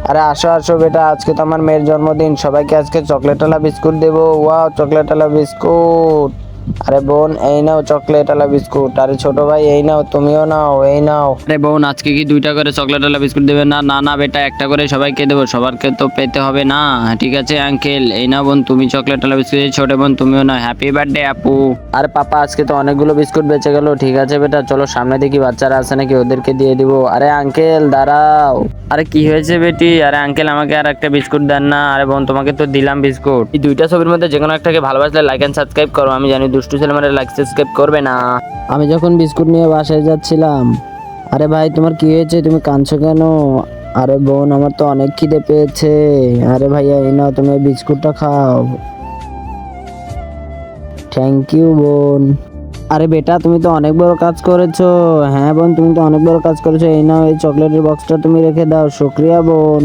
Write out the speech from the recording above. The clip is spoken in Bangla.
আরে আসো আসো বেটা, আজকে তো আমার মেয়ের জন্মদিন, সবাইকে আজকে চকলেট আলা বিস্কুট দেবো। ওয়াও, চকলেট আলা বিস্কুট। আরে বোন, এই নাও চকলেট আলা বিস্কুট। আরে ছোট ভাই, এই নাও, তুমিও নাও, এই নাও। আরে বোন, আজকে কি দুইটা করে চকলেট আলা বিস্কুট দেবে? না না না বেটা, একটা করে সবাইকে দেবো, সবারকে তো পেতে হবে না। ঠিক আছে আঙ্কেল, এই নাও বোন তুমি চকলেট আলা বিস্কুট, এই ছোট বোন তুমিও নাও। হ্যাপি বার্থডে আপু। আরে পাপা, আজকে তো অনেকগুলো বিস্কুট বেঁচে গেল। ঠিক আছে বেটা, চলো সামনে দেখি বাচ্চারা আছে নাকি, ওদেরকে দিয়ে দিব। আরে আঙ্কেল দাঁড়াও। আরে কি হয়েছে বেটি? আরে আঙ্কেল, আমাকে আর একটা বিস্কুট দেন না। আরে বোন, তোমাকে তো দিলাম বিস্কুট। এই দুইটা ছবির মধ্যে যে কোনো একটাকে ভালোবাসলে লাইক এন্ড সাবস্ক্রাইব করো। আমি জানি দুষ্টু ছেলে মানে লাইক সাবস্ক্রাইব করবে না। আমি যখন বিস্কুট নিয়ে বাসায় যাচ্ছিলাম। আরে ভাই, তোমার কি হয়েছে? তুমি কাঁদছো কেন? আরে বোন, আমার তো অনেক খিদে পেয়েছে। আরে ভাইয়া, এই নাও, তুমি এই বিস্কুটটা খাও। থ্যাংক ইউ বোন। আরে বেটা, তুমি তো অনেক বড় কাজ করেছো। হ্যাঁ বোন, তুমি তো অনেক বড় কাজ করেছো। এই নাও, এই চকলেটের বক্সটা তুমি রেখে দাও। শুক্রিয়া বোন।